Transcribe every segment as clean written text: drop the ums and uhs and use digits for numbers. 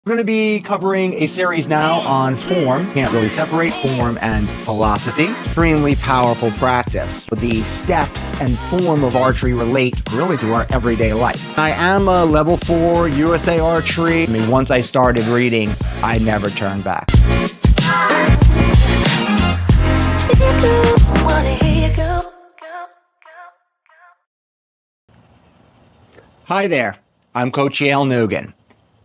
We're going to be covering a series now on form. Can't really separate form and philosophy. Extremely powerful practice. The steps and form of archery relate really to our everyday life. I am a level 4 USA Archery. Once I started reading, I never turned back. Hi there, I'm Coach Yale Nugent.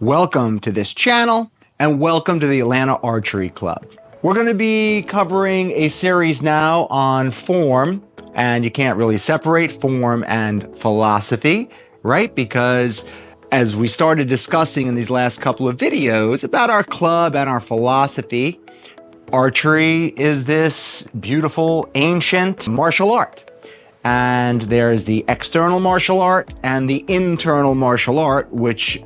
Welcome to this channel and welcome to the Atlanta Archery Club. We're going to be covering a series now on form, and you can't really separate form and philosophy, right? Because as we started discussing in these last couple of videos about our club and our philosophy, archery is this beautiful ancient martial art. And there's the external martial art and the internal martial art, which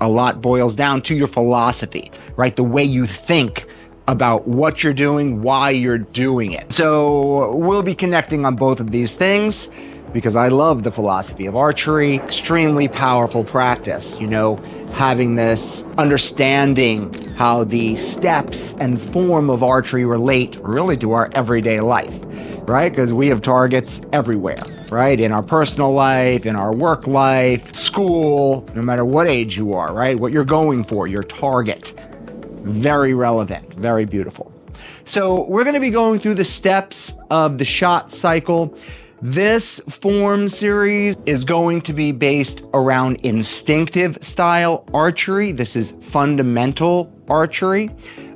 a lot boils down to your philosophy, right? The way you think about what you're doing, why you're doing it. So we'll be connecting on both of these things because I love the philosophy of archery. Extremely powerful practice, having this understanding how the steps and form of archery relate really to our everyday life, right? Because we have targets everywhere, right? In our personal life, in our work life, school, no matter what age you are, right? What you're going for, your target. Very relevant, very beautiful. So we're going to be going through the steps of the shot cycle. This form series is going to be based around instinctive style archery. This is fundamental archery.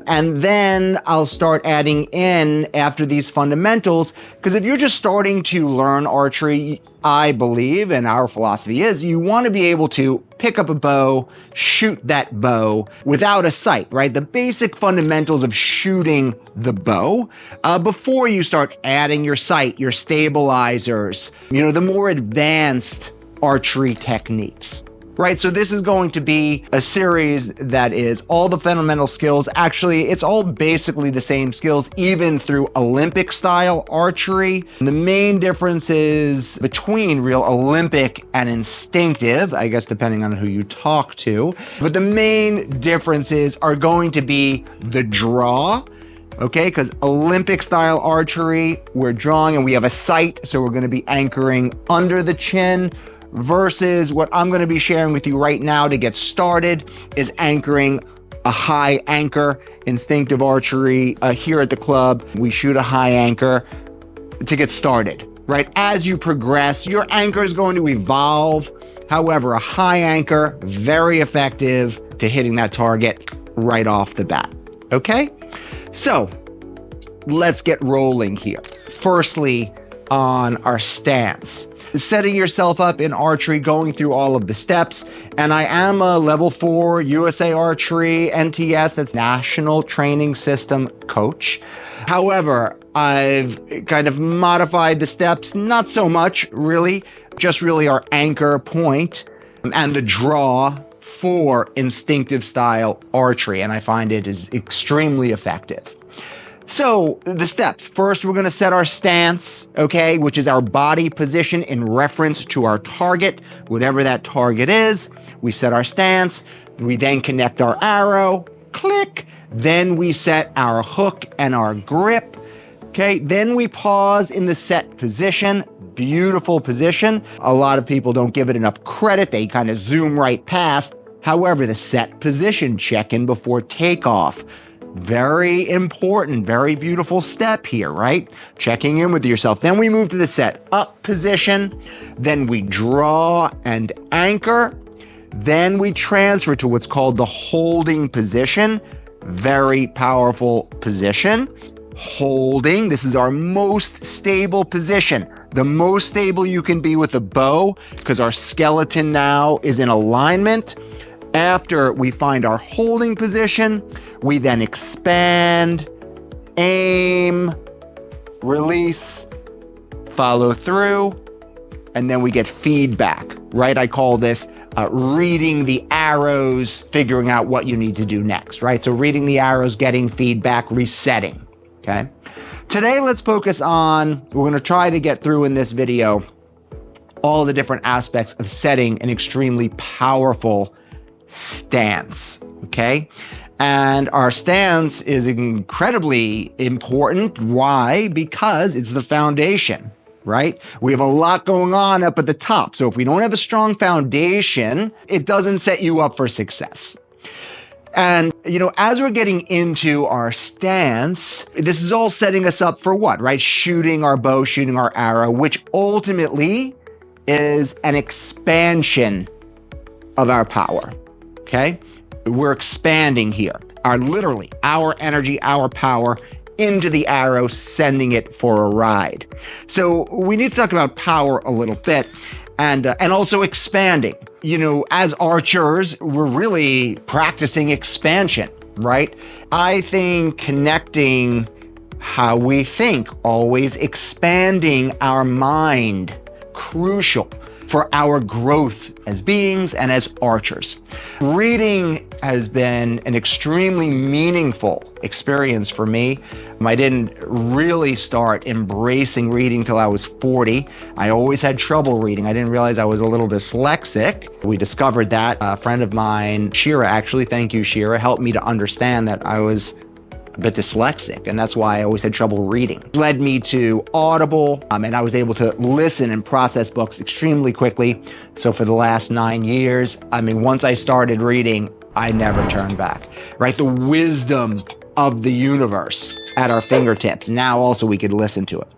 And then I'll start adding in after these fundamentals, because if you're just starting to learn archery, I believe, and our philosophy is, you want to be able to pick up a bow, shoot that bow without a sight, right? The basic fundamentals of shooting the bow before you start adding your sight, your stabilizers, the more advanced archery techniques. Right, so this is going to be a series that is all the fundamental skills. Actually, it's all basically the same skills, even through Olympic style archery. The main differences between real Olympic and instinctive, I guess depending on who you talk to, but the main differences are going to be the draw. Okay, because Olympic style archery, we're drawing and we have a sight, so we're going to be anchoring under the chin. Versus what I'm going to be sharing with you right now to get started is anchoring a high anchor. Instinctive archery here at the club, we shoot a high anchor to get started, right? As you progress, your anchor is going to evolve. However, a high anchor, very effective to hitting that target right off the bat. Okay, so let's get rolling here. Firstly, on our stance. Setting yourself up in archery, going through all of the steps. And I am a level 4 USA Archery NTS, that's National Training System coach. However, I've kind of modified the steps, not so much really, just really our anchor point and the draw for instinctive style archery. And I find it is extremely effective. So the steps. First, we're going to set our stance, okay, which is our body position in reference to our target, whatever that target is. We set our stance. We then connect our arrow, click. Then we set our hook and our grip, okay. Then we pause in the set position. Beautiful position. A lot of people don't give it enough credit. They kind of zoom right past. However, the set position, check in before takeoff. Very important, very beautiful step here, right? Checking in with yourself. Then we move to the set up position. Then we draw and anchor. Then we transfer to what's called the holding position. Very powerful position. Holding, this is our most stable position. The most stable you can be with a bow because our skeleton now is in alignment. After we find our holding position, we then expand, aim, release, follow through, and then we get feedback, right? I call this reading the arrows, figuring out what you need to do next, right? So reading the arrows, getting feedback, resetting, okay? Today, let's focus on, we're going to try to get through in this video all the different aspects of setting an extremely powerful stance, okay? And our stance is incredibly important. Why? Because it's the foundation, right? We have a lot going on up at the top. So if we don't have a strong foundation, it doesn't set you up for success. And, as we're getting into our stance, this is all setting us up for what, right? Shooting our bow, shooting our arrow, which ultimately is an expansion of our power, okay? We're expanding here, literally our energy, our power into the arrow, sending it for a ride. So we need to talk about power a little bit and also expanding. As archers, we're really practicing expansion, right? I think connecting how we think, always expanding our mind, crucial for our growth as beings and as archers. Reading has been an extremely meaningful experience for me. I didn't really start embracing reading till I was 40. I always had trouble reading. I didn't realize I was a little dyslexic. We discovered that. A friend of mine, Shira, actually, thank you, Shira, helped me to understand that I was a bit dyslexic, and that's why I always had trouble reading. It led me to Audible, and I was able to listen and process books extremely quickly. So for the last 9 years, once I started reading, I never turned back, right? The wisdom of the universe at our fingertips. Now also we could listen to it.